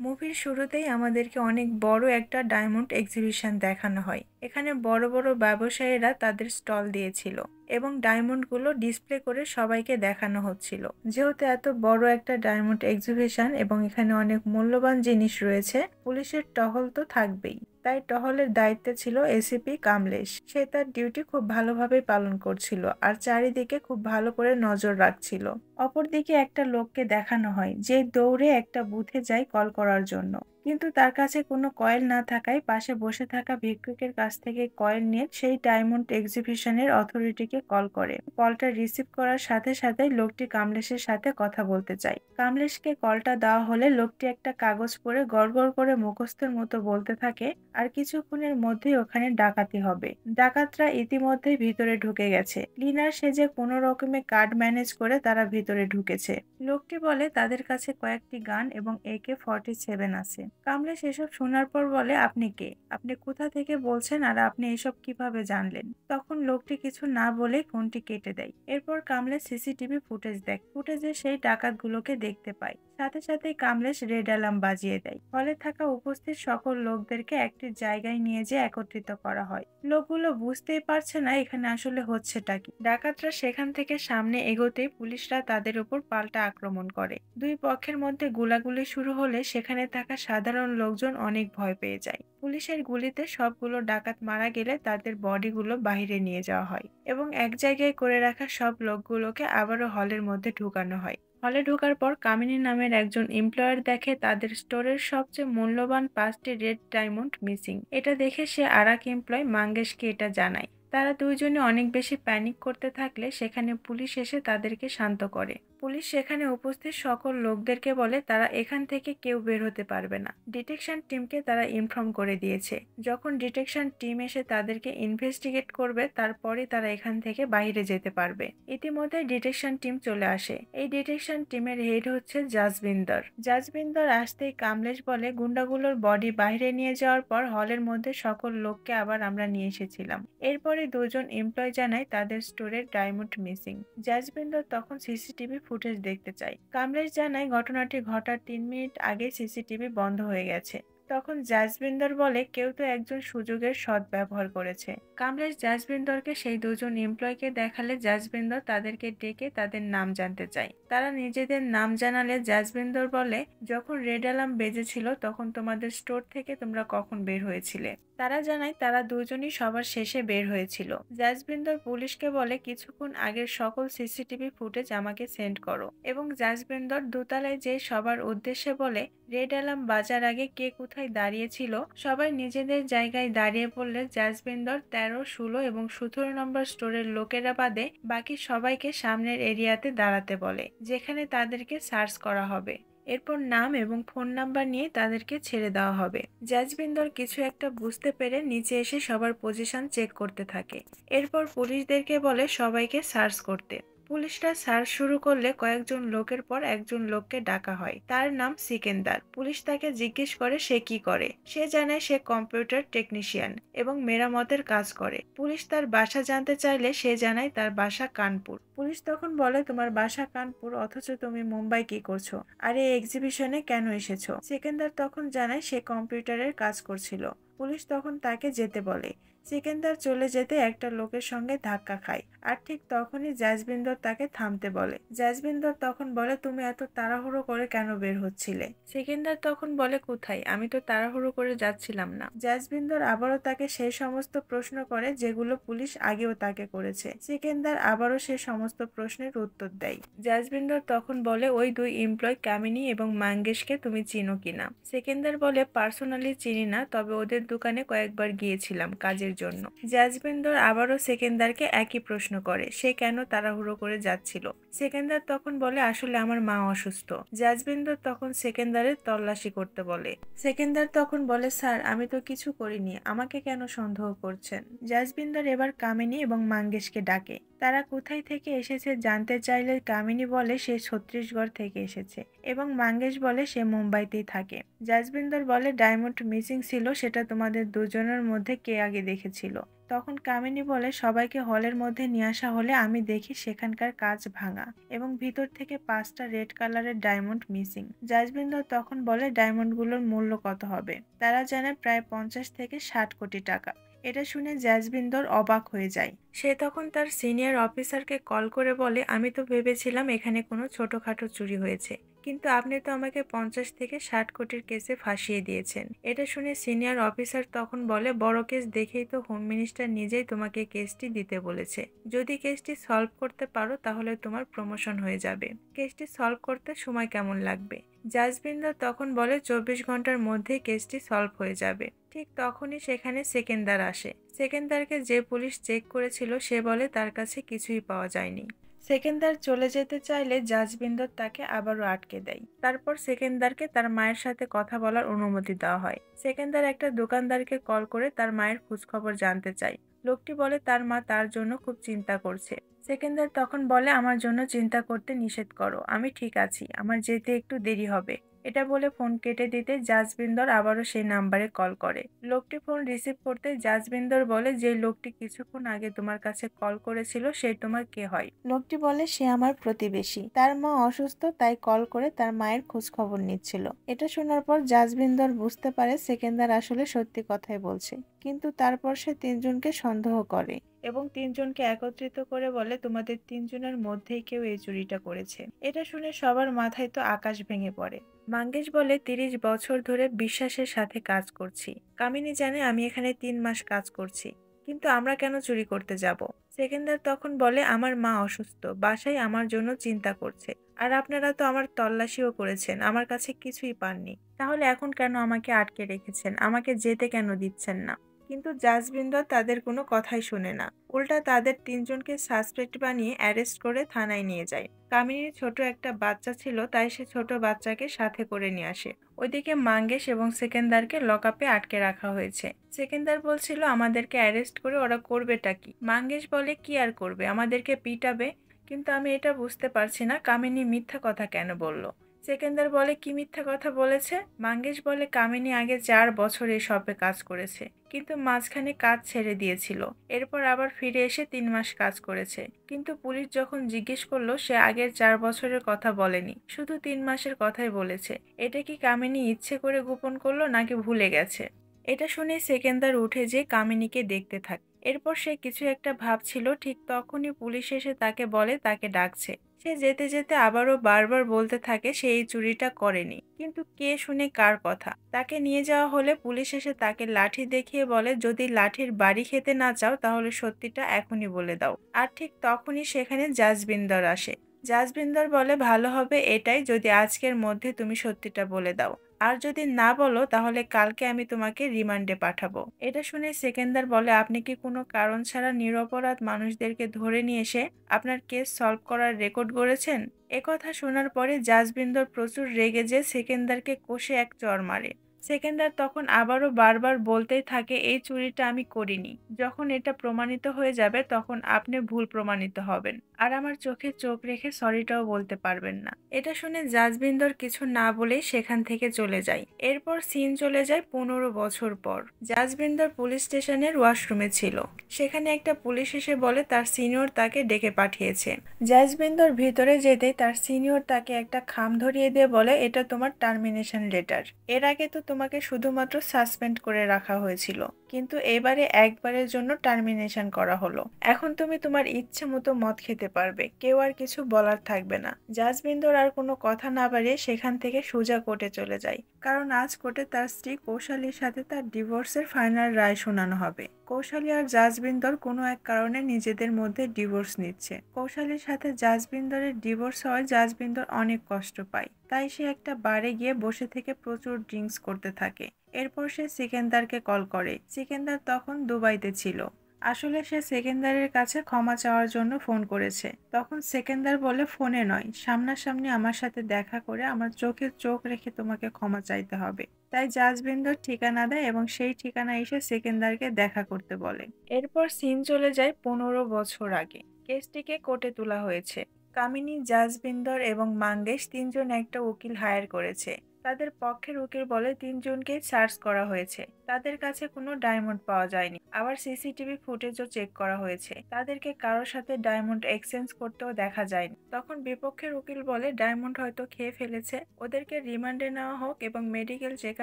মুভির শুরুতেই আমাদেরকে অনেক বড় একটা ডায়মন্ড এক্সিবিশন দেখানো হয়। এখানে বড় বড় ব্যবসায়ীরা তাদের স্টল দিয়েছিল এবং ডায়মন্ডগুলো ডিসপ্লে করে সবাইকে দেখানো হচ্ছিল। যেহেতু এত বড় একটা ডায়মন্ড এক্সিবিশন এবং এখানে অনেক মূল্যবান জিনিস রয়েছে, পুলিশের টহল তো থাকবেই। তাই টহলের দায়িত্বে ছিল এসিপি কামলেশ। সে তার ডিউটি খুব ভালোভাবে পালন করছিল আর চারিদিকে খুব ভালো করে নজর রাখছিল। অপরদিকে একটা লোককে দেখানো হয় যে দৌড়ে একটা বুথে যায় কল করার জন্য, কিন্তু তার কাছে কোনো কয়েল না থাকায় পাশে বসে থাকা ভিক্ষুকের কাছ থেকে কয়েল নিয়ে সেই ডায়মন্ড এক্সিবিশনের অথরিটিকে কল করে। কলটা রিসিভ করার সাথে সাথে লোকটি কামলেশের সাথে কথা বলতে চায়। কামলেশকে কলটা দেওয়া হলে লোকটি একটা কাগজ পড়ে গড়গড় করে মুখস্থের মতো বলতে থাকে, আর কিছুক্ষণের মধ্যেই ওখানে ডাকাতি হবে। ডাকাতরা ইতিমধ্যেই ভিতরে ঢুকে গেছে। ক্লিনার সেজে কোনো রকমে কার্ড ম্যানেজ করে তারা ভিতরে ঢুকেছে। লোকটি বলে তাদের কাছে কয়েকটি গান এবং AK-47 আছে। কামলেশ এসব শোনার পর বলে, আপনি কে? আপনি কোথা থেকে বলছেন আর আপনি এসব কিভাবে জানলেন? তখন লোকটি কিছু না বলে ফোনটি কেটে দেয়। এরপর কামলেশ সিসিটিভি ফুটেজ দেখে। ফুটেজে সেই ডাকাতগুলোকে দেখতে পায়। সাথে সাথে কামলেশ রেড অ্যালার্ম বাজিয়ে দেয়। হলে থাকা উপস্থিত সকল লোকদেরকে একটি জায়গায় নিয়ে যেয়ে একত্রিত করা হয়। লোকগুলো বুঝতেই পারছে না এখানে আসলে হচ্ছেটা কি। ডাকাতরা সেখান থেকে সামনে এগোতেই পুলিশরা তাদের উপর পাল্টা আক্রমণ করে। দুই পক্ষের মধ্যে গোলাগুলি শুরু হলে সেখানে থাকা সাধারণ লোকজন অনেক ভয় পেয়ে যায়। পুলিশের গুলিতে সবগুলো ডাকাত মারা গেলে তাদের বডিগুলো বাইরে নিয়ে যাওয়া হয় এবং এক জায়গায় করে রাখা সব লোকগুলোকে আবারও হলের মধ্যে ঢুকানো হয়। হলে ঢোকার পর কামিনী নামের একজন এমপ্লয়ার দেখে তাদের স্টোরের সবচেয়ে মূল্যবান 5টি রেড ডায়মন্ড মিসিং। এটা দেখে সে আরেক এমপ্লয় মাঙ্গেশকে এটা জানায়। তারা দুইজনে অনেক বেশি প্যানিক করতে থাকলে সেখানে পুলিশ এসে তাদেরকে শান্ত করে। পুলিশ সেখানে উপস্থিত সকল লোকদেরকে বলে তারা এখান থেকে কেউ বের হতে পারবে না। ডিটেকশন টিমকে তারা ইনফর্ম করে দিয়েছে, যখন ডিটেকশন টিম এসে তাদেরকে ইনভেস্টিগেট করবে তারপরে তারা এখান থেকে বাইরে যেতে পারবে। ইতিমধ্যে ডিটেকশন টিম চলে আসে। এই ডিটেকশন টিমের হেড হচ্ছে জাজবিন্দর। জাজবিন্দর আসতেই কামলেশ বলে, গুন্ডাগুলোর বডি বাইরে নিয়ে যাওয়ার পর হলের মধ্যে সকল লোককে আবার আমরা নিয়ে এসেছিলাম। এরপরে দুজন এমপ্লয় জানায় তাদের স্টোরের ডায়মন্ড মিসিং। জাজবিন্দর তখন সিসিটিভি ফুটেজ দেখতে চায়। কামলেশ জানায় ঘটনাটি ঘটার 3 মিনিট আগে সিসিটিভি বন্ধ হয়ে গেছে। তখন জাজবিন্দর বলে কেউ তো একজন সুযোগের সদ্ব্যবহার করেছে। কামলেশ জাজবিন্দরকে সেই দুজন এমপ্লয়কে দেখালে জাজবিন্দর তাদেরকে ডেকে তাদের নাম জানতে চায়। তারা নিজেদের নাম জানালে জাজবিন্দর বলে, যখন রেড অ্যালার্ম বেজেছিল তখন তোমাদের স্টোর থেকে তোমরা কখন বের হয়েছিলে? তারা জানায় তারা দুজনই সবার শেষে বের হয়েছিল। জাজবিন্দর পুলিশকে বলে কিছুক্ষণ আগের সকল সিসিটিভি ফুটেজ আমাকে সেন্ড করো এবং জাজবিন্দর দোতলায় যে সবার উদ্দেশ্যে বলে, রেড অ্যালার্ম বাজার আগে কে কোথায় দাঁড়িয়েছিল সবাই নিজেদের জায়গায় দাঁড়িয়ে পড়লে জাজবিন্দর 13, 16 এবং 17 নম্বর স্টোরের লোকেরা বাদে বাকি সবাইকে সামনের এরিয়াতে দাঁড়াতে বলে, যেখানে তাদেরকে সার্চ করা হবে। এরপর নাম এবং ফোন নাম্বার নিয়ে তাদেরকে ছেড়ে দেওয়া হবে। জাজবিন্দর কিছু একটা বুঝতে পেরে নিচে এসে সবার পজিশন চেক করতে থাকে। এরপর পুলিশদেরকে বলে সবাইকে সার্চ করতে। পুলিশরা সার্চ শুরু করলে কয়েকজন লোকের পর একজন লোককে ডাকা হয়। তার নাম সিকেন্দার। পুলিশ তাকে জিজ্ঞেস করে সে কি করে। সে জানায় সে কম্পিউটার টেকনিশিয়ান এবং মেরামতের কাজ করে। পুলিশ তার বাসা জানতে চাইলে সে জানায় তার বাসা কানপুর। পুলিশ তখন বলে, তোমার বাসা কানপুর অথচ তুমি মুম্বাই কি করছো, আর এই এক্সিবিশনে কেন এসেছো? সিকেন্দার তখন জানায় সে কম্পিউটারের কাজ করছিল। পুলিশ তখন তাকে যেতে বলে। সিকেন্দার চলে যেতে একটা লোকের সঙ্গে ধাক্কা খায়, আর ঠিক তখনই জাজবিন্দর তাকে থামতে বলে। জাজবিন্দর তখন বলে, তুমি এত তাড়াহুড়ো করে কেন বের হচ্ছিলে? সিকেন্দার তখন বলে, কোথায়? আমি তো তাড়াহুড়ো করে যাচ্ছিলাম না। জাজবিন্দর আবারও তাকে সেই সমস্ত প্রশ্ন করে যেগুলো পুলিশ আগেও তাকে করেছে। সিকেন্দার আবারও সে সমস্ত প্রশ্নের উত্তর দেয়। জাজবিন্দর তখন বলে, ওই দুই এমপ্লয় কামিনী এবং মাঙ্গেশকে তুমি চিনো কিনা? সিকেন্দার বলে, পার্সোনালি চিনি না, তবে ওদের দোকানে কয়েকবার গিয়েছিলাম কাজের জন্য। জাজবিন্দর আবারও সেকেন্দারকে একই প্রশ্ন করে, সে কেন তাড়াহুড়ো করে যাচ্ছিল। সেকেন্দার তখন বলে, আসলে আমার মা অসুস্থ। জাজবিন্দর তখন সেকেন্দারের তল্লাশি করতে বলে। সেকেন্দার তখন বলে, স্যার আমি তো কিছু করিনি, আমাকে কেন সন্দেহ করছেন? জাজবিন্দর এবার কামিনী এবং মাঙ্গেশকে ডাকে। তারা কোথায় থেকে এসেছে জানতে চাইলে কামিনী বলে সে ছত্তিশগড় থেকে এসেছে এবং মাঙ্গেশ বলে সে মুম্বাইতেই থাকে। জাসবিন্দর বলে ডায়মন্ড মিসিং ছিল, সেটা তোমাদের দুজনের মধ্যে কে আগে দেখেছিল? তখন কামিনী বলে সবাইকে হলের মধ্যে নিয়ে আসা হলে আমি দেখি সেখানকার কাঁচ ভাঙা এবং ভিতর থেকে 5টা রেড কালারের ডায়মন্ড মিসিং। জাসবিন্দর তখন বলে ডায়মন্ডগুলোর মূল্য কত হবে? তারা জানে প্রায় 50 থেকে 60 কোটি টাকা। এটা শুনে জাসবিন্দর অবাক হয়ে যায়। সে তখন তার সিনিয়র অফিসারকে কল করে বলে আমি তো ভেবেছিলাম এখানে কোনো ছোটখাটো চুরি হয়েছে, কিন্তু আপনি তো আমাকে 50 থেকে 60 কোটির কেসে ফাঁসিয়ে দিয়েছেন। এটা শুনে সিনিয়র অফিসার তখন বলে বড় কেস দেখেই তো হোম মিনিস্টার নিজেই তোমাকে কেসটি দিতে বলেছে। যদি কেসটি সলভ করতে পারো তাহলে তোমার প্রমোশন হয়ে যাবে। কেসটি সলভ করতে সময় কেমন লাগবে? জাসবিন্দর তখন বলে 24 ঘন্টার মধ্যে কেসটি সলভ হয়ে যাবে। ঠিক তখনই সেখানে সেকেন্দার আসে। সেকেন্দারকে যে পুলিশ চেক করেছিল সে বলে তার কাছে কিছুই পাওয়া যায়নি। সেকেন্দার চলে যেতে চাইলে জাসবিন্দর তাকে আবারও আটকে দেয়। তারপর সেকেন্দারকে তার মায়ের সাথে কথা বলার অনুমতি দেওয়া হয়। সেকেন্দার একটা দোকানদারকে কল করে তার মায়ের খোঁজখবর জানতে চায়। লোকটি বলে তার মা তার জন্য খুব চিন্তা করছে। সেকেন্দার তখন বলে আমার জন্য চিন্তা করতে নিষেধ করো, আমি ঠিক আছি, আমার যেতে একটু দেরি হবে। এটা বলে ফোন কেটে দিতে জাসবিন্দর আবারও সেই নাম্বারে কল করে। লোকটি ফোন রিসিভ করতে জাসবিন্দর বলে যে লোকটি কিছুক্ষণ আগে তোমার কাছে কল করেছিল সে তোমার কে হয়? লোকটি বলে সে আমার প্রতিবেশী, তার মা অসুস্থ তাই কল করে তার মায়ের খোঁজ খবর নিচ্ছিল। এটা শোনার পর জাসবিন্দর বুঝতে পারে সেকেন্দার আসলে সত্যি কথাই বলছে, কিন্তু তারপর সে তিনজনকে সন্দেহ করে এবং তিনজনকে একত্রিত করে বলে তোমাদের তিনজনের মধ্যেই কেউ এই চুরিটা করেছে। এটা শুনে সবার মাথায় তো আকাশ ভেঙে পড়ে। মাঙ্গেশ বলে 30 বছর ধরে বিশ্বাসের সাথে কাজ করছি, কামিনী জানে আমি এখানে 3 মাস কাজ করছি, কিন্তু আমরা কেন চুরি করতে যাব? সেকেন্দার তখন বলে আমার মা অসুস্থ, বাসায় আমার জন্য চিন্তা করছে, আর আপনারা তো আমার তল্লাশিও করেছেন, আমার কাছে কিছুই পাননি, তাহলে এখন কেন আমাকে আটকে রেখেছেন, আমাকে যেতে কেন দিচ্ছেন না? কিন্তু জাসবিন্দর তাদের কোনো কথাই শোনে না, উল্টা তাদের তিনজনকে সাসপেক্ট বানিয়ে অ্যারেস্ট করে থানায় নিয়ে যায়। কামিনীর ছোট একটা বাচ্চা ছিল তাই সে ছোট বাচ্চাকে সাথে করে নিয়ে আসে। ওইদিকে মাঙ্গেশ এবং সেকেন্দারকে লকআপে আটকে রাখা হয়েছে। সেকেন্দার বলছিল আমাদেরকে অ্যারেস্ট করে ওরা করবেটা কি? মাঙ্গেশ বলে কি আর করবে, আমাদেরকে পিটাবে। কিন্তু আমি এটা বুঝতে পারছি না কামিনী মিথ্যা কথা কেন বলল। সেকেন্দার বলে কি মিথ্যা কথা বলেছে? মাঙ্গেশ বলে কামিনী আগে 4 বছর এই শপে কাজ করেছে, কিন্তু মাঝখানে কাজ ছেড়ে দিয়েছিল, এরপর আবার ফিরে এসে 3 মাস কাজ করেছে। কিন্তু পুলিশ যখন জিজ্ঞেস করলো সে আগের 4 বছরের কথা বলেনি, শুধু 3 মাসের কথাই বলেছে। এটা কি কামিনী ইচ্ছে করে গোপন করলো নাকি ভুলে গেছে? এটা শুনে সেকেন্দার উঠে যে কামিনীকে দেখতে থাকে। এরপর সে কিছু একটা ভাবছিল, ঠিক তখনই পুলিশ এসে তাকে বলে তাকে ডাকছে। সে যেতে যেতে আবারও বারবার বলতে থাকে সে এই চুরিটা করেনি, কিন্তু কে শুনে কার কথা? তাকে নিয়ে যাওয়া হলে পুলিশ এসে তাকে লাঠি দেখিয়ে বলে যদি লাঠির বাড়ি খেতে না চাও তাহলে সত্যিটা এখনই বলে দাও। আর ঠিক তখনই সেখানে জাসবিন্দর আসে। জাসবিন্দর বলে ভালো হবে এটাই যদি আজকের মধ্যে তুমি সত্যিটা বলে দাও, আর যদি না বলো তাহলে কালকে আমি তোমাকে রিমান্ডে পাঠাবো। এটা শুনে সেকেন্দার বলে আপনি কি কোনো কারণ ছাড়া নিরপরাধ মানুষদেরকে ধরে নিয়ে এসে আপনার কেস সলভ করার রেকর্ড গড়েছেন? একথা শোনার পরে জাসবিন্দর প্রচুর রেগে যে সেকেন্দারকে কষে এক চড় মারে। সেকেন্দার তখন আবারও বারবার বলতেই থাকে এই চুরিটা আমি করিনি, যখন এটা প্রমাণিত হয়ে যাবে তখন আপনি ভুল প্রমাণিত হবেন, আর আমার চোখে চোখ রেখে সরিটাও বলতে পারবেন না। এটা শুনে জাসবিন্দর কিছু না বলেই সেখান থেকে চলে যায়। এরপর সিন চলে যায় 15 বছর পর। জাসবিন্দর পুলিশ স্টেশনের ওয়াশরুমে ছিল। সেখানে একটা পুলিশ এসে বলে তার সিনিয়র তাকে ডেকে পাঠিয়েছে। জাসবিন্দর ভিতরে যেতেই তার সিনিয়র তাকে একটা খাম ধরিয়ে দিয়ে বলে এটা তোমার টার্মিনেশন লেটার। এর আগে তো তোমাকে শুধুমাত্র সাসপেন্ড করে রাখা হয়েছিল, কিন্তু এবারে একবারের জন্য টার্মিনেশন করা হলো। এখন তুমি তোমার ইচ্ছে মতো মদ খেতে পারবে, কেউ আর কিছু বলার থাকবে না। জাসবিন্দর আর কোনো কথা না বাড়িয়ে সেখান থেকে সোজা কোর্টে চলে যায়, কারণ আজ কোর্টে তার স্ত্রী কৌশালীর সাথে তার ডিভোর্সের ফাইনাল রায় শোনানো হবে। কৌশালী আর জাসবিন্দর কোনো এক কারণে নিজেদের মধ্যে ডিভোর্স নিচ্ছে। কৌশালীর সাথে জাসবিন্দরের ডিভোর্স হওয়ায় জাসবিন্দর অনেক কষ্ট পায়, তাই সে একটা বারে গিয়ে বসে থেকে প্রচুর ড্রিঙ্কস করতে থাকে। এরপর সে সিকেন্দারকে কল করে। সিকেন্দার তখন দুবাইতে ছিল। আসলে সে সেকেন্দারের কাছে ক্ষমা চাওয়ার জন্য ফোন করেছে। তখন সেকেন্দার বলে ফোনে নয়, সামনাসামনি আমার সাথে দেখা করে আমার চোখে চোখ রেখে তোমাকে ক্ষমা চাইতে হবে। তাই জাসবিন্দর ঠিকানা দেয় এবং সেই ঠিকানা এসে সেকেন্দারকে দেখা করতে বলে। এরপর সিন চলে যায় 15 বছর আগে। কেসটিকে কোর্টে তোলা হয়েছে। কামিনী, জাজবিন্দর এবং মাঙ্গেশ তিনজন একটা উকিল হায়ার করেছে। তাদের পক্ষের উকিল বলে তিনজনকেই সার্চ করা হয়েছে, তাদের কাছে কোনো ডায়মন্ড পাওয়া যায়নি। আবার সিসিটিভি ফুটেজও চেক করা হয়েছে, তাদেরকে কারোর সাথে ডায়মন্ড এক্সচেঞ্জ করতেও দেখা যায়নি। তখন বিপক্ষের উকিল বলে ডায়মন্ড হয়তো খেয়ে ফেলেছে, ওদেরকে রিমান্ডে নেওয়া হোক এবং মেডিকেল চেক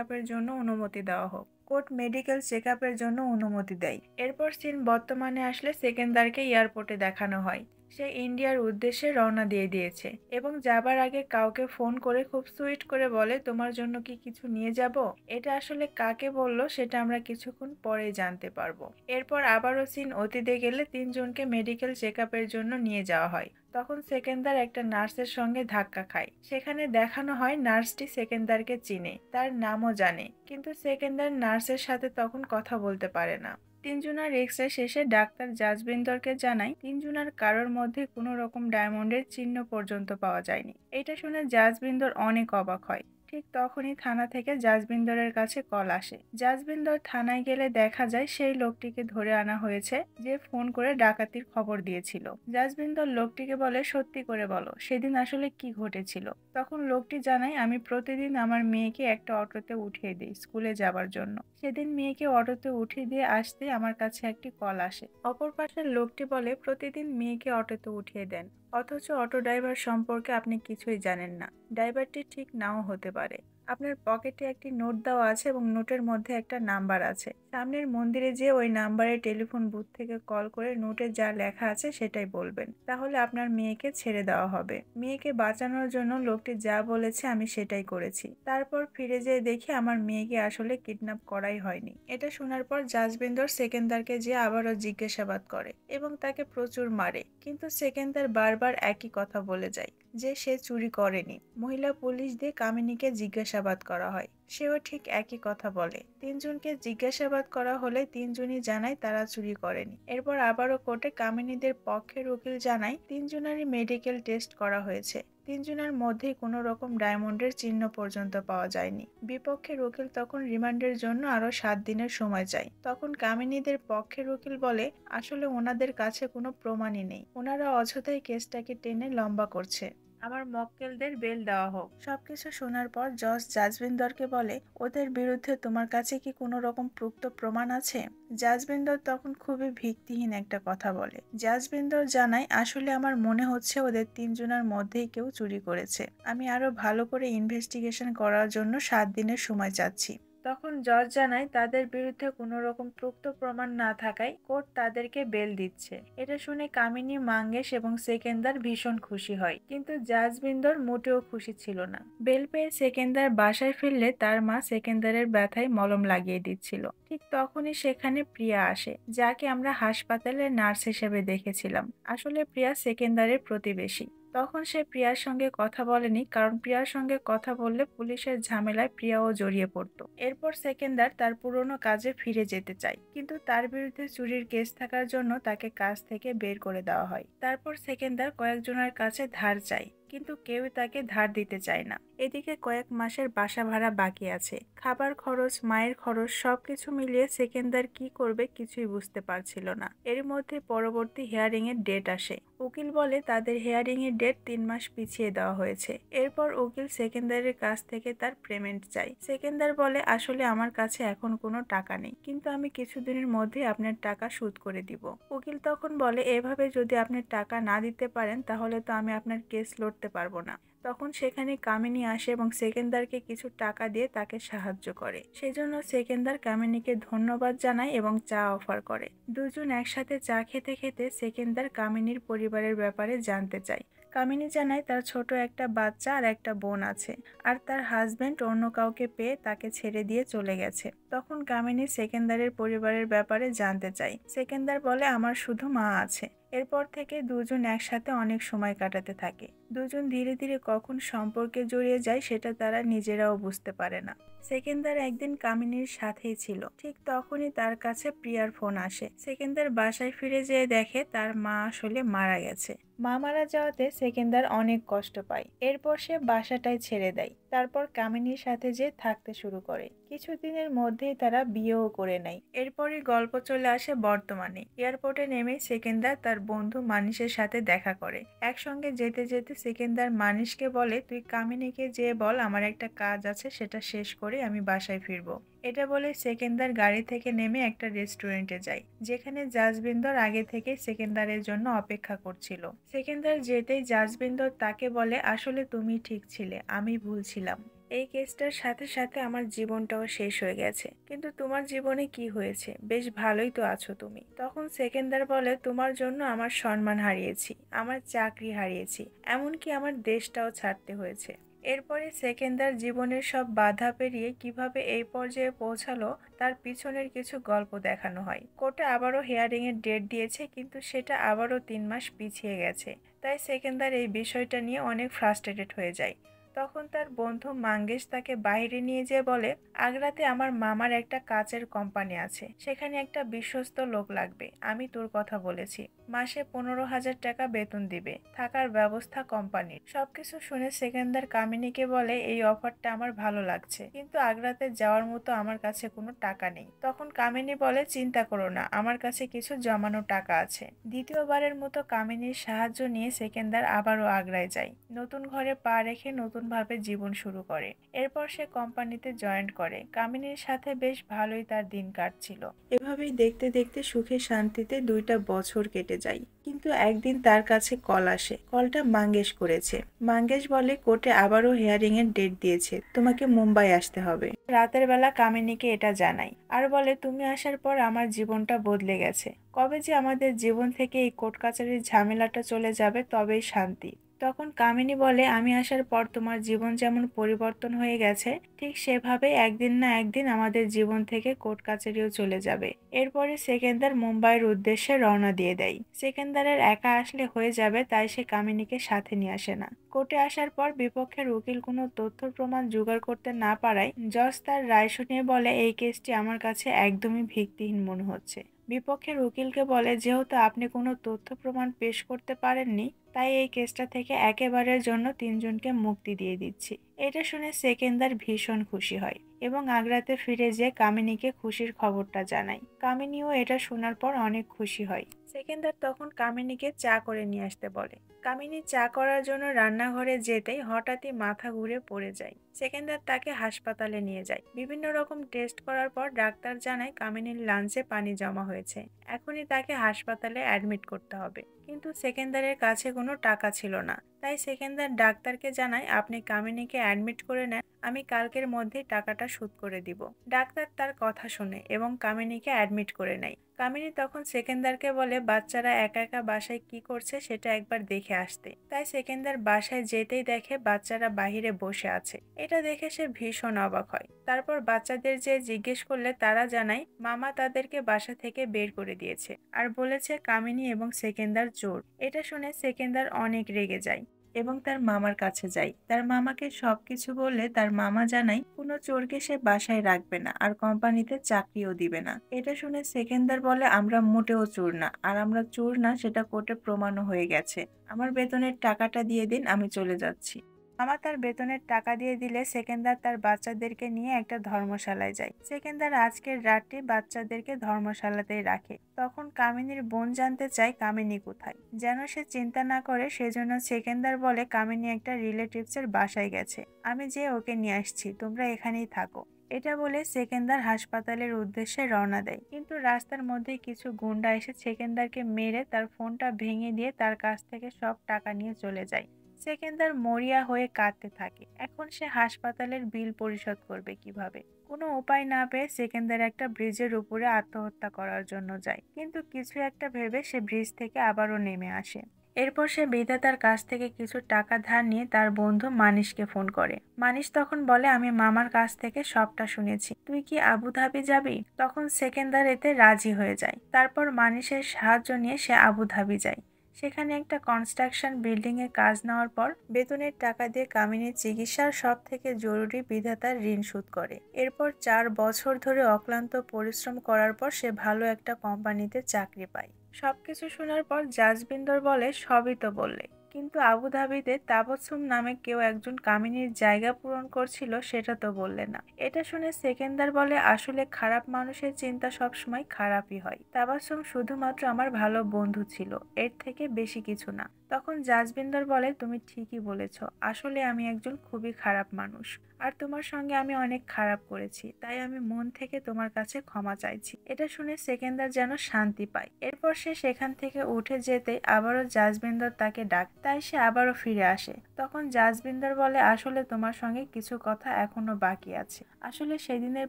আপের জন্য অনুমতি দেওয়া হোক। কোর্ট মেডিকেল চেক আপের জন্য অনুমতি দেয়। এরপর সিন বর্তমানে আসলে সেকেন্দারকে এয়ারপোর্টে দেখানো হয়। সে ইন্ডিয়ার উদ্দেশ্যে রওনা দিয়ে দিয়েছে এবং যাবার আগে কাউকে ফোন করে খুব সুইট করে বলে, তোমার জন্য কি কিছু নিয়ে যাব। এটা আসলে কাকে বলল সেটা আমরা কিছুক্ষণ পরেই জানতে পারবো। এরপর আবারও সিন অতীতে গেলে তিনজনকে মেডিকেল চেক আপের জন্য নিয়ে যাওয়া হয়। তখন সেকেন্দার একটা নার্সের সঙ্গে ধাক্কা খায়। সেখানে দেখানো হয় নার্সটি সেকেন্দারকে চিনে, তার নামও জানে, কিন্তু সেকেন্দার নার্সের সাথে তখন কথা বলতে পারে না। তিনজনার এক্স রে শেষে ডাক্তার জাজবিন্দরকে জানায় তিনজনার কারোর মধ্যে কোনো রকম ডায়মন্ডের চিহ্ন পর্যন্ত পাওয়া যায়নি। এটা শুনে জাজবিন্দর অনেক অবাক হয়। ঠিক তখনই থানা থেকে জাজবিন্দরের কাছে কল আসে। জাজবিন্দর থানায় গেলে দেখা যায় সেই লোকটিকে ধরে আনা হয়েছে যে ফোন করে ডাকাতির খবর দিয়েছিল। জাজবিন্দর লোকটিকে বলে, সত্যি করে বলো সেদিন আসলে কি ঘটেছিল। তখন লোকটি জানায়, আমি প্রতিদিন আমার মেয়েকে একটা অটোতে উঠিয়ে দিই স্কুলে যাবার জন্য। সেদিন মেয়েকে অটোতে উঠিয়ে দিয়ে আসতে আমার কাছে একটি কল আসে। অপর পাশের লোকটি বলে, প্রতিদিন মেয়েকে অটোতে উঠিয়ে দেন, অথচ অটো ড্রাইভার সম্পর্কে আপনি কিছুই জানেন না। ড্রাইভারটি ঠিক নাও হতে পারে। আপনার পকেটে একটি নোট দেওয়া আছে এবং নোটের মধ্যে একটা নাম্বার আছে। সামনের মন্দিরে যেয়ে ওই নাম্বারে টেলিফোন বুথ থেকে কল করে নোটে যা লেখা আছে সেটাই বলবেন, তাহলে আপনার মেয়েকে ছেড়ে দেওয়া হবে। মেয়েকে বাঁচানোর জন্য লোকটি যা বলেছে আমি সেটাই করেছি। তারপর ফিরে যেয়ে দেখি আমার মেয়েকে আসলে কিডন্যাপ করাই হয়নি। এটা শোনার পর জাজবিন্দর সেকেন্দারকে যে আবারও জিজ্ঞাসাবাদ করে এবং তাকে প্রচুর মারে, কিন্তু সেকেন্দার বারবার একই কথা বলে যায় যে সে চুরি করেনি। মহিলা পুলিশ দিয়ে কামিনীকে জিজ্ঞাসাবাদ করা হয়, সেও ঠিক একই কথা বলে। তিনজনকে জিজ্ঞাসাবাদ করা হলে তিনজনই জানায় তারা চুরি করেনি। এরপর আবারও কোর্টে কামিনীদের পক্ষের উকিল জানায় তিনজনেরই মেডিকেল টেস্ট করা হয়েছে, তিনজনের মধ্যেই কোনো রকম ডায়মন্ডের চিহ্ন পর্যন্ত পাওয়া যায়নি। বিপক্ষের উকিল তখন রিমান্ডের জন্য আরো 7 দিনের সময় চায়। তখন কামিনীদের পক্ষের উকিল বলে, আসলে ওনাদের কাছে কোনো প্রমাণই নেই, ওনারা অযথাই কেসটাকে টেনে লম্বা করছে, আমার মক্কেলদের বেল দেওয়া হোক। সবকিছু শোনার পর জজ জাজবিন্দরকে বলে, ওদের বিরুদ্ধে তোমার কাছে কি কোনো রকম প্রুক্ত প্রমাণ আছে। জাজবিন্দর তখন খুবই ভিত্তিহীন একটা কথা বলে। জাজবিন্দর জানায়, আসলে আমার মনে হচ্ছে ওদের তিনজনের মধ্যেই কেউ চুরি করেছে, আমি আরো ভালো করে ইনভেস্টিগেশন করার জন্য 7 দিনের সময় চাচ্ছি। তখন জজ জানায় তাদের বিরুদ্ধে কোনো রকম প্রুক্ত প্রমাণ না থাকায় কোর্ট তাদেরকে বেল দিচ্ছে। এটা শুনে কামিনী, মাঙ্গেশ এবং সেকেন্দার ভীষণ খুশি হয়, কিন্তু জাজবিন্দর মোটেও খুশি ছিল না। বেল পেয়ে সেকেন্দার বাসায় ফিরলে তার মা সেকেন্দারের ব্যথায় মলম লাগিয়ে দিচ্ছিল। ঠিক তখনই সেখানে প্রিয়া আসে, যাকে আমরা হাসপাতালে নার্স হিসেবে দেখেছিলাম। আসলে প্রিয়া সেকেন্দারের প্রতিবেশী। তখন সে প্রিয়ার সঙ্গে কথা বলেনি, কারণ প্রিয়ার সঙ্গে কথা বললে পুলিশের ঝামেলায় প্রিয়াও জড়িয়ে পড়তো। এরপর সেকেন্দার তার পুরনো কাজে ফিরে যেতে চায়, কিন্তু তার বিরুদ্ধে চুরির কেস থাকার জন্য তাকে কাজ থেকে বের করে দেওয়া হয়। তারপর সেকেন্দার কয়েকজনের কাছে ধার চায়, কিন্তু কেউই তাকে ধার দিতে চায় না। এদিকে কয়েক মাসের বাসা ভাড়া বাকি আছে, খাবার খরচ, মায়ের খরচ সবকিছু মিলিয়ে সেকেন্দার কি করবে কিছুই বুঝতে পারছিল না। এর মধ্যে পরবর্তী হিয়ারিং এর ডেট আসে। উকিল বলে তাদের হিয়ারিং এর ডেট 3 মাস পিছিয়ে দেওয়া হয়েছে। এরপর উকিল সেকেন্দারের কাছ থেকে তার পেমেন্ট চাই। সেকেন্দার বলে, আসলে আমার কাছে এখন কোনো টাকা নেই, কিন্তু আমি কিছুদিনের মধ্যে আপনার টাকা শোধ করে দিব। উকিল তখন বলে, এভাবে যদি আপনি টাকা না দিতে পারেন তাহলে তো আমি আপনার কেস লড়তে পারবো না। তখন সেখানে কামিনী আসে এবং সেকেন্দারকে কিছু টাকা দিয়ে তাকে সাহায্য করে। সেজন্য সেকেন্দার কামিনীকে ধন্যবাদ জানায় এবং চা অফার করে। দুজন একসাথে চা খেতে খেতে সেকেন্দার কামিনীর পরিবারের ব্যাপারে জানতে চায়। কামিনী জানায় তার ছোট একটা বাচ্চা আর একটা বোন আছে, আর তার হাজবেন্ড অন্য কাউকে পেয়ে তাকে ছেড়ে দিয়ে চলে গেছে। তখন কামিনী সেকেন্দারের পরিবারের ব্যাপারে জানতে চায়। সেকেন্দার বলে, আমার শুধু মা আছে। এরপর থেকে দুজন একসাথে অনেক সময় কাটাতে থাকে। দুজন ধীরে ধীরে কখন সম্পর্কে জড়িয়ে যায় সেটা তারা নিজেরাও বুঝতে পারে না। সেকেন্দার একদিন কামিনীর সাথেই ছিল, ঠিক তখনই তার কাছে প্রিয়ার ফোন আসে। সেকেন্দার বাসায় ফিরে যেয়ে দেখে তার মা আসলে মারা গেছে। মা মারা যাওয়াতে সেকেন্দার অনেক কষ্ট পায়। এরপর সে বাসাটাই ছেড়ে দেয়। তারপর কামিনীর সাথে যে থাকতে শুরু করে। কিছুদিনের মধ্যেই তারা বিয়েও করে নেয়। এরপরই গল্প চলে আসে বর্তমানে। এয়ারপোর্টে নেমে সেকেন্দার তার বন্ধু মানিশের সাথে দেখা করে। একসঙ্গে যেতে যেতে সেকেন্দার মানিশকে বলে, তুই কামিনীকে যেয়ে বল আমার একটা কাজ আছে, সেটা শেষ করে আমি বাসায় ফিরবো। এটা বলে সেকেন্দার গাড়ি থেকে নেমে একটা রেস্টুরেন্টে যায়, যেখানে জাজবিন্দর আগে থেকে সেকেন্দারের জন্য অপেক্ষা করছিল। সেকেন্দার যেতেই জাজবিন্দর তাকে বলে, আসলে তুমি ঠিক ছিলে, আমি ভুল ছিলাম। এই কেসটার সাথে সাথে আমার জীবনটাও শেষ হয়ে গেছে, কিন্তু তোমার জীবনে কি হয়েছে? বেশ ভালোই তো আছো তুমি। তখন সেকেন্দার বলে, তোমার জন্য আমার সম্মান হারিয়েছি, আমার চাকরি হারিয়েছি, এমনকি আমার দেশটাও ছাড়তে হয়েছে। এরপরে সেকেন্দার জীবনের সব বাধা পেরিয়ে কিভাবে এই পর্যায়ে পৌঁছালো তার পিছনের কিছু গল্প দেখানো হয়। কোর্টে আবারও হিয়ারিং এর ডেট দিয়েছে, কিন্তু সেটা আবারও 3 মাস পিছিয়ে গেছে। তাই সেকেন্দার এই বিষয়টা নিয়ে অনেক ফ্রাস্ট্রেটেড হয়ে যায়। তখন তার বন্ধু মাঙ্গেশ তাকে বাইরে নিয়ে যেয়ে বলে, আগ্রাতে আমার মামার একটা কাচের কোম্পানি আছে, সেখানে একটা বিশ্বস্ত লোক লাগবে, আমি তোর কথা বলেছি, মাসে 15,000 টাকা বেতন দিবে, থাকার ব্যবস্থা কোম্পানির। সবকিছু শুনে সেকেন্দার কামিনীকে বলে, এই অফারটা আমার ভালো লাগছে, কিন্তু আগ্রাতে যাওয়ার মতো আমার কাছে কোনো টাকা নেই। তখন কামিনী বলে, চিন্তা করো না, আমার কাছে কিছু জমানো টাকা আছে। দ্বিতীয়বারের মতো কামিনীর সাহায্য নিয়ে সেকেন্দার আবারও আগ্রায় যায়। নতুন ঘরে পা রেখে নতুনভাবে জীবন শুরু করে। এরপর সে কোম্পানিতে জয়েন করে। কামিনীর সাথে বেশ ভালোই তার দিন কাটছিল। এভাবেই দেখতে দেখতে সুখে শান্তিতে 2টা বছর কেটে যায়। কিন্তু একদিন তার কাছে কল আসে। কলটা মাঙ্গেশ করেছে। মাঙ্গেশ বলে, কোর্টে আবারও হিয়ারিং এর ডেট দিয়েছে, তোমাকে মুম্বাই আসতে হবে। রাতের বেলা কামিনীকে এটা জানাই, আর বলে, তুমি আসার পর আমার জীবনটা বদলে গেছে। কবে যে আমাদের জীবন থেকে এই কোর্ট কাচারির ঝামেলাটা চলে যাবে, তবেই শান্তি। তখন কামিনী বলে, আমি আসার পর তোমার জীবন যেমন পরিবর্তন হয়ে গেছে, ঠিক সেভাবেই একদিন না একদিন আমাদের জীবন থেকে কোর্ট কাচারিও চলে যাবে। এরপরে সেকেন্দার মুম্বাইয়ের উদ্দেশ্যে রওনা দিয়ে দেয়। সেকেন্দারের একা আসলে হয়ে যাবে, তাই সে কামিনীকে সাথে নিয়ে আসে না। কোর্টে আসার পর বিপক্ষের উকিল কোনো তথ্য প্রমাণ জোগাড় করতে না পারায় জজ তার রায় শুনিয়ে বলে, এই কেসটি আমার কাছে একদমই ভিত্তিহীন মনে হচ্ছে। বিপক্ষের উকিলকে বলে, যেহেতু আপনি কোনো তথ্য প্রমাণ পেশ করতে পারেননি, তাই এই কেসটা থেকে একেবারের জন্য 3জনকে মুক্তি দিয়ে দিচ্ছি। এটা শুনে সেকেন্দার ভীষণ খুশি হয় এবং আগ্রাতে ফিরে যেয়ে কামিনীকে খুশির খবরটা জানায়। কামিনীও এটা শোনার পর অনেক খুশি হয়। সেকেন্দার তখন কামিনীকে চা করে নিয়ে আসতে বলে। কামিনী চা করার জন্য রান্নাঘরে যেতেই হঠাৎই মাথা ঘুরে পড়ে যায়। সেকেন্দার তাকে হাসপাতালে নিয়ে যায়। বিভিন্ন রকম টেস্ট করার পর ডাক্তার জানায় কামিনীর লাঞ্চে পানি জমা হয়েছে, এখনই তাকে হাসপাতালে অ্যাডমিট করতে হবে। কিন্তু সেকেন্দারের কাছে কোনো টাকা ছিল না। তাই সেকেন্দার ডাক্তারকে জানায়, আপনি কামিনীকে অ্যাডমিট করে নেন, আমি কালকের মধ্যেই টাকাটা শোধ করে দিব। ডাক্তার তার কথা শুনে এবং কামিনীকে অ্যাডমিট করে নেয়। কামিনী তখন সেকেন্দারকে বলে, বাচ্চারা একা একা বাসায় কি করছে সেটা একবার দেখে আসতে। তাই সেকেন্দার বাসায় যেতেই দেখে বাচ্চারা বাহিরে বসে আছে। এটা দেখে সে ভীষণ অবাক হয়। তারপর বাচ্চাদের যে জিজ্ঞেস করলে তারা জানায়, মামা তাদেরকে বাসা থেকে বের করে দিয়েছে আর বলেছে কামিনী এবং সেকেন্দার চোর। এটা শুনে সেকেন্দার অনেক রেগে যায় এবং তার মামার কাছে যায়। তার মামাকে সবকিছু বললে তার মামা জানায়, কোনো চোরকে সে বাসায় রাখবে না আর কোম্পানিতে চাকরিও দিবে না। এটা শুনে সেকেন্দার বলে, আমরা মোটেও চোর না, আর আমরা চোর না সেটা কোর্টে প্রমাণও হয়ে গেছে। আমার বেতনের টাকাটা দিয়ে দিন, আমি চলে যাচ্ছি। মামা তার বেতনের টাকা দিয়ে দিলে সেকেন্দার তার বাচ্চাদেরকে নিয়ে একটা ধর্মশালায় যায়। সেকেন্দার আজকের রাতটি বাচ্চাদেরকে ধর্মশালাতেই রাখে। তখন কামিনীর বোন জানতে চায় কামিনী কোথায়। যেন সে চিন্তা না করে সেজন্য সেকেন্দার বলে, কামিনী একটা রিলেটিভসের বাসায় গেছে, আমি যে ওকে নিয়ে আসছি, তোমরা এখানেই থাকো। এটা বলে সেকেন্দার হাসপাতালের উদ্দেশ্যে রওনা দেয়। কিন্তু রাস্তার মধ্যে কিছু গুন্ডা এসে সেকেন্দারকে মেরে তার ফোনটা ভেঙে দিয়ে তার কাছ থেকে সব টাকা নিয়ে চলে যায়। সেকেন্দার মরিয়া হয়ে কাঁদতে থাকে। এখন সে হাসপাতালের বিল পরিশোধ করবে কিভাবে? কোনো উপায় না পেয়ে সেকেন্দার একটা ব্রিজের উপরে আত্মহত্যা করার জন্য যায়, কিন্তু কিছু একটা ভেবে সে ব্রিজ থেকে আবারও নেমে আসে। এরপর সে বিধাতার কাছ থেকে কিছু টাকা ধার নিয়ে তার বন্ধু মানিশকে ফোন করে। মানিশ তখন বলে, আমি মামার কাছ থেকে সবটা শুনেছি, তুই কি আবুধাবি যাবি? তখন সেকেন্দার এতে রাজি হয়ে যায়। তারপর মানিশের সাহায্য নিয়ে সে আবুধাবি যায়। সেখানে একটা কনস্ট্রাকশন বিল্ডিং এ কাজ নেওয়ার পর বেতনের টাকা দিয়ে কামিনীর চিকিৎসার সব থেকে জরুরি বিধাতার ঋণ শোধ করে। এরপর 4 বছর ধরে অক্লান্ত পরিশ্রম করার পর সে ভালো একটা কোম্পানিতে চাকরি পায়। সবকিছু শোনার পর জাজবিন্দর বলে, সবই তো বললে, কিন্তু আবুধাবিতে তাবস্সুম নামে কেউ একজন কামিনীর জায়গা পূরণ করছিল, সেটা তো বললে না। এটা শুনে সেকেন্দার বলে, আসলে খারাপ মানুষের চিন্তা সবসময় খারাপই হয়। তাবাসসুম শুধুমাত্র আমার ভালো বন্ধু ছিল, এর থেকে বেশি কিছু না। তখন জাজবিন্দর বলে, তুমি ঠিকই বলেছ, আসলে আমি একজন খুবই খারাপ মানুষ, আর তোমার সঙ্গে আমি অনেক খারাপ করেছি, তাই আমি মন থেকে তোমার কাছে ক্ষমা চাইছি। এটা শুনে সেকেন্দার যেন শান্তি পায়। এরপর সে সেখান থেকে উঠে যেতে আবারও জাজবিন্দর তাকে ডাক, তাই সে আবারও ফিরে আসে। তখন জাজবিন্দর বলে, আসলে তোমার সঙ্গে কিছু কথা এখনো বাকি আছে। আসলে সেদিনের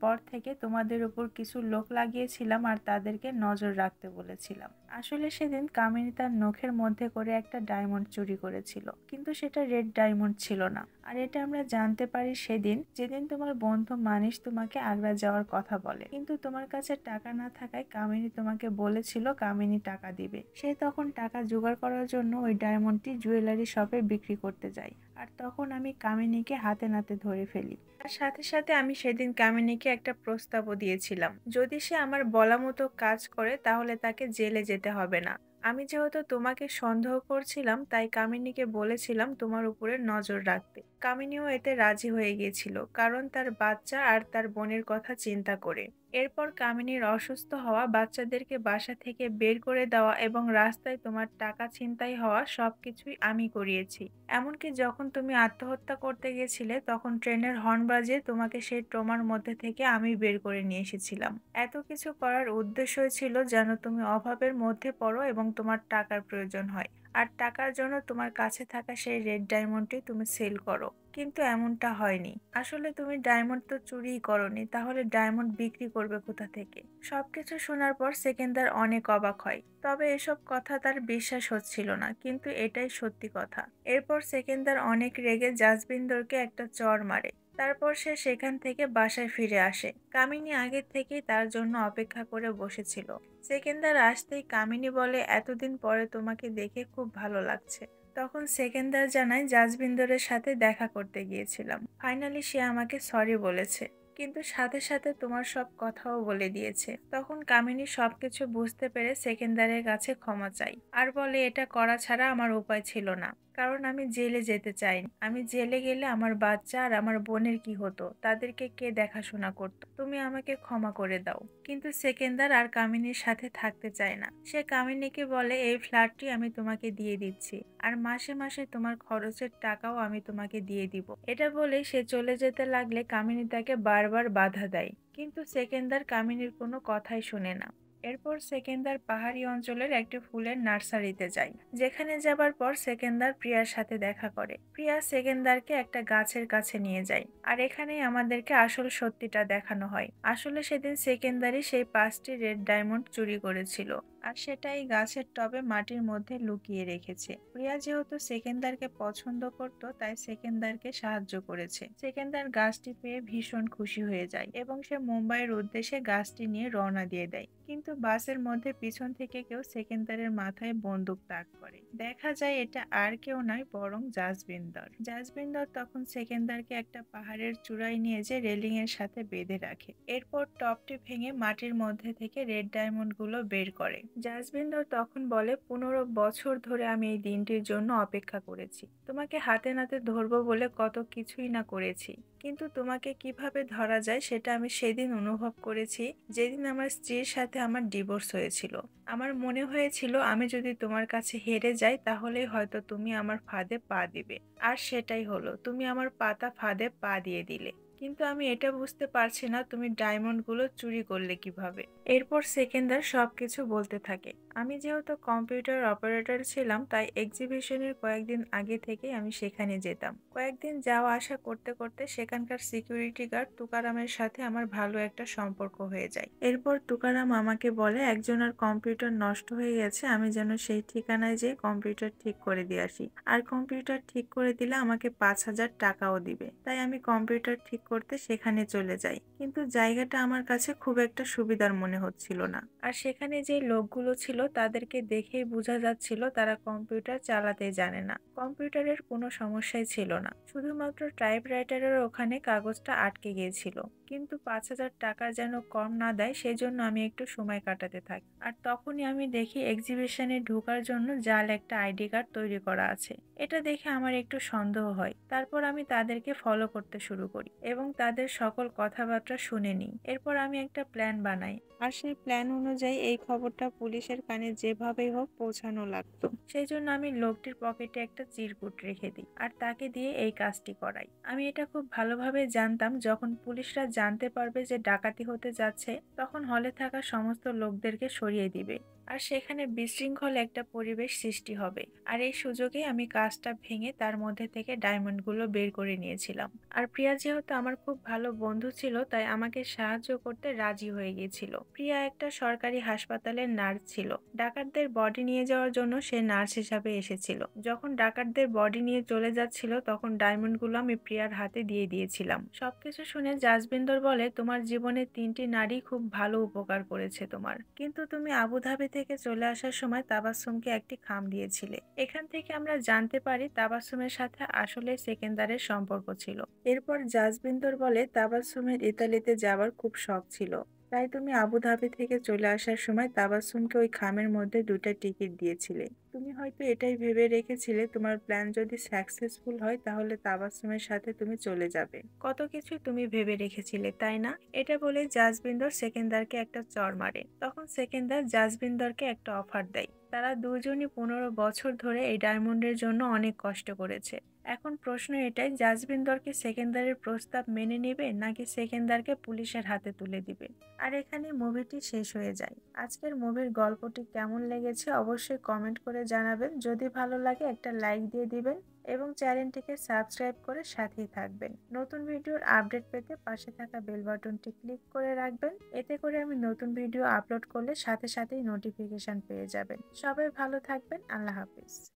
পর থেকে তোমাদের উপর কিছু লোক লাগিয়েছিলাম আর তাদেরকে নজর রাখতে বলেছিলাম। আসলে সেদিন কামিনী তার নখের মধ্যে করে একটা ডায়মন্ড চুরি করেছিল, কিন্তু সেটা রেড ডায়মন্ড ছিল না। আর এটা আমরা জানতে পারি সেদিন, যেদিন তোমার বন্ধু মানিশ তোমাকে আগ্রা যাওয়ার কথা বলে, কিন্তু তোমার কাছে টাকা না থাকায় কামিনী তোমাকে বলেছিল কামিনী টাকা দিবে। সে তখন টাকা জোগাড় করার জন্য ওই ডায়মন্ডটি জুয়েলারি শপে বিক্রি করতে যায়, আর তখন আমি কামিনীকে হাতে নাতে ধরে ফেলি। তার সাথে সাথে আমি সেদিন কামিনীকে একটা প্রস্তাবও দিয়েছিলাম, যদি সে আমার বলা মতো কাজ করে তাহলে তাকে জেলে যেতে হবে না। আমি যেহেতু তোমাকে সন্দেহ করছিলাম, তাই কামিনীকে বলেছিলাম তোমার উপরে নজর রাখতে। কামিনীও এতে রাজি হয়ে গিয়েছিল, কারণ তার বাচ্চা আর তার বোনের কথা চিন্তা করে। এরপর কামিনীর অসুস্থ হওয়া, বাচ্চাদেরকে বাসা থেকে বের করে দেওয়া এবং রাস্তায় তোমার টাকা ছিনতাই হওয়া সবকিছুই আমি করিয়েছি। এমনকি যখন তুমি আত্মহত্যা করতে গেছিলে, তখন ট্রেনের হর্ন বাজিয়ে তোমাকে সেই ট্রমার মধ্যে থেকে আমি বের করে নিয়ে এসেছিলাম। এত কিছু করার উদ্দেশ্যই ছিল যেন তুমি অভাবের মধ্যে পড়ো এবং তোমার টাকার প্রয়োজন হয়, আর টাকার জন্য তোমার কাছে থাকা সেই রেড ডায়মন্ডটি তুমি সেল করো। কিন্তু এমনটা হয়নি। আসলে তুমি ডায়মন্ড তো চুরিই করোনি, তাহলে ডায়মন্ড বিক্রি করবে কোথা থেকে? সবকিছু শোনার পর সেকেন্দার অনেক অবাক হয়, তবে এসব কথা তার বিশ্বাস হচ্ছিল না, কিন্তু এটাই সত্যি কথা। এরপর সেকেন্দার অনেক রেগে জাজবিন্দরকে একটা চড় মারে। তারপর সে সেখান থেকে বাসায় ফিরে আসে। কামিনী আগের থেকেই তার জন্য অপেক্ষা করে বসেছিল। সেকেন্দার আসতেই কামিনী বলে, এতদিন পরে তোমাকে দেখে খুব ভালো লাগছে। তখন সেকেন্দার জানায়, জাজবিন্দরের সাথে দেখা করতে গিয়েছিলাম, ফাইনালি সে আমাকে সরি বলেছে, কিন্তু সাথে সাথে তোমার সব কথাও বলে দিয়েছে। তখন কামিনী সবকিছু বুঝতে পেরে সেকেন্দারের কাছে ক্ষমা চাই, আর বলে, এটা করা ছাড়া আমার উপায় ছিল না, কারণ আমি জেলে যেতে চাইনি। আমি জেলে গেলে আমার বাচ্চা আর আমার বোনের কি হতো, তাদেরকে কে দেখাশোনা করতো? তুমি আমাকে ক্ষমা করে দাও। কিন্তু সেকেন্দার আর কামিনীর সাথে থাকতে চায় না। সে কামিনীকে বলে, এই ফ্ল্যাটটি আমি তোমাকে দিয়ে দিচ্ছি, আর মাসে মাসে তোমার খরচের টাকাও আমি তোমাকে দিয়ে দিব। এটা বলে সে চলে যেতে লাগলে কামিনী তাকে বারবার বাধা দেয়, কিন্তু সেকেন্দার কামিনীর কোনো কথাই শোনে না। এরপর সেকেন্দার পাহাড়ি অঞ্চলের একটি ফুলের নার্সারিতে যায়, যেখানে যাবার পর সেকেন্দার প্রিয়ার সাথে দেখা করে। প্রিয়া সেকেন্দারকে একটা গাছের কাছে নিয়ে যায়, আর এখানেই আমাদেরকে আসল সত্যিটা দেখানো হয়। আসলে সেদিন সেকেন্দারই সেই 5টি রেড ডায়মন্ড চুরি করেছিল, আর সেটাই গাছের টবে মাটির মধ্যে লুকিয়ে রেখেছে। প্রিয়া যেহেতু সেকেন্দারকে পছন্দ করত, তাই সেকেন্দারকে সাহায্য করেছে। সেকেন্দার গাছটি পেয়ে ভীষণ খুশি হয়ে যায় এবং সে মুম্বাইয়ের উদ্দেশ্যে গাছটি নিয়ে রওনা দিয়ে দেয়। কিন্তু বাসের মধ্যে পিছন থেকে কেউ সেকেন্দারের মাথায় বন্দুক তাক করে। দেখা যায় এটা আর কেউ নয়, বরং জাজবিন্দর। জাজবিন্দর তখন সেকেন্দারকে একটা পাহাড়ের চূড়ায় নিয়ে যেয়ে রেলিং এর সাথে বেঁধে রাখে। এরপর টপটি ভেঙে মাটির মধ্যে থেকে রেড ডায়মন্ড গুলো বের করে। জাজবিন্দর তখন বলে, 15 বছর ধরে আমি এই দিনটির জন্য অপেক্ষা করেছি। তোমাকে হাতে নাতে ধরবো বলে কত কিছুই না করেছি, কিন্তু তোমাকে কিভাবে ধরা যায় সেটা আমি সেদিন অনুভব করেছি, যেদিন আমার স্ত্রীর সাথে আমার ডিভোর্স হয়েছিল। আমার মনে হয়েছিল আমি যদি তোমার কাছে হেরে যাই তাহলেই হয়তো তুমি আমার ফাঁদে পা দিবে, আর সেটাই হলো, তুমি আমার পাতা ফাঁদে পা দিয়ে দিলে। কিন্তু আমি এটা বুঝতে পারছি না তুমি ডায়মন্ড গুলো চুরি করলে কিভাবে। এরপর সেকেন্দার সবকিছু বলতে থাকে। আমি যেহেতু কম্পিউটার অপারেটর ছিলাম, তাই এক্সিবিশনের কয়েকদিন আগে থেকেই আমি সেখানে যেতাম। কয়েকদিন যাওয়া আসা করতে করতে সেখানকার সিকিউরিটি গার্ড তুকারামের সাথে আমার ভালো একটা সম্পর্ক হয়ে যায়। এরপর তুকারাম আমাকে বলে, একজনের কম্পিউটার নষ্ট হয়ে গেছে, আমি যেন সেই ঠিকানায় যেয়ে কম্পিউটার ঠিক করে দিয়ে আসি, আর কম্পিউটার ঠিক করে দিলে আমাকে 5,000 টাকাও দিবে। তাই আমি কম্পিউটার ঠিক করতে সেখানে চলে যাই, কিন্তু জায়গাটা আমার কাছে খুব একটা সুবিধার মনে হচ্ছিল না। আর সেখানে যে লোকগুলো ছিল তাদেরকে দেখেই বোঝা যাচ্ছিল তারা কম্পিউটার চালাতে জানে না। কম্পিউটারের কোনো সমস্যাই ছিল না, শুধুমাত্র টাইপরাইটারের ওখানে কাগজটা আটকে গিয়েছিল। কিন্তু 5,000 টাকা যেন কম না দেয় সেজন্য আমি একটু সময় কাটাতে থাকি। আর তখনই আমি দেখি এক্সিবিশনে ঢোকার জন্য জাল একটা আইডি কার্ড তৈরি করা আছে। এটা দেখে আমার একটু সন্দেহ হয়। তারপর আমি তাদেরকে ফলো করতে শুরু করি এবং তাদের সকল কথাবার্তা শুনে নিই। এরপর আমি একটা প্ল্যান বানাই, আর সেই প্ল্যান অনুযায়ী এই খবরটা পুলিশের কানে যেভাবেই হোক পৌঁছানো লাগতো। সেই জন্য আমি লোকটির পকেটে একটা চিরকুট রেখে দিই আর তাকে দিয়ে এই কাজটি করাই। আমি এটা খুব ভালোভাবে জানতাম যখন পুলিশরা জানতে পারবে যে ডাকাতি হতে যাচ্ছে, তখন হলে থাকা সমস্ত লোকদেরকে সরিয়ে দিবে আর সেখানে বিশৃঙ্খল একটা পরিবেশ সৃষ্টি হবে। আর এই সুযোগে আমি কাজটা ভেঙে তার মধ্যে থেকে ডায়মন্ডগুলো বের করে নিয়েছিলাম। আর প্রিয়া যেহেতু আমার খুব ভালো বন্ধু ছিল, তাই আমাকে সাহায্য করতে রাজি হয়ে গিয়েছিল। প্রিয়া একটা সরকারি হাসপাতালের নার্স ছিল। ডাকাতদের বডি নিয়ে যাওয়ার জন্য সে নার্স হিসাবে এসেছিল। যখন ডাকাতদের বডি নিয়ে চলে যাচ্ছিল তখন ডায়মন্ডগুলো আমি প্রিয়ার হাতে দিয়ে দিয়েছিলাম। সবকিছু শুনে জাসবিন্দর বলে, তোমার জীবনে 3টি নারী খুব ভালো উপকার করেছে তোমার, কিন্তু তুমি আবুধাবি থেকে চলে আসার সময় তাবাসসুমকে একটি খাম দিয়েছিলে। এখান থেকে আমরা জানতে পারি তাবাসসুমের সাথে আসলে সেকেন্দারের সম্পর্ক ছিল। এরপর জাসবিন্দর বলে, তাবাসসুমের ইতালিতে যাওয়ার খুব শখ ছিল, তাই তুমি আবুধাবি থেকে চলে আসার সময় তাবাসসুমকে ওই খামের মধ্যে 2টা টিকিট দিয়েছিলে। তুমি হয়তো এটাই ভেবে রেখেছিলে তোমার প্ল্যান যদি সাকসেসফুল হয় তাহলে তাবাসসুমের সাথে তুমি চলে যাবে। কত কিছু তুমি ভেবে রেখেছিলে, তাই না? এটা বলে জাসবিন্দর সেকেন্দারকে একটা চড় মারে। তখন সেকেন্দার জাসবিন্দরকে একটা অফার দেয়। তারা দুজনই 15 বছর ধরে এই ডায়মন্ডের জন্য অনেক কষ্ট করেছে। এখন প্রশ্ন এটাই, জাসবিন্দরকে সেকেন্দারের প্রস্তাব মেনে নেবে নাকি সেকেন্দারকে পুলিশের হাতে তুলে দিবে। আর এখানে মুভিটি শেষ হয়ে যায়। আজকের মুভির গল্পটি কেমন লেগেছে অবশ্যই কমেন্ট করে জানাবেন। যদি ভালো লাগে একটা লাইক দিয়ে দিবেন এবং চ্যানেলটিকে সাবস্ক্রাইব করে সাথেই থাকবেন। নতুন ভিডিওর আপডেট পেতে পাশে থাকা বেল বাটনটি ক্লিক করে রাখবেন। এতে করে আমি নতুন ভিডিও আপলোড করলে সাথে সাথেই নোটিফিকেশন পেয়ে যাবেন। সবাই ভালো থাকবেন। আল্লাহ হাফিজ।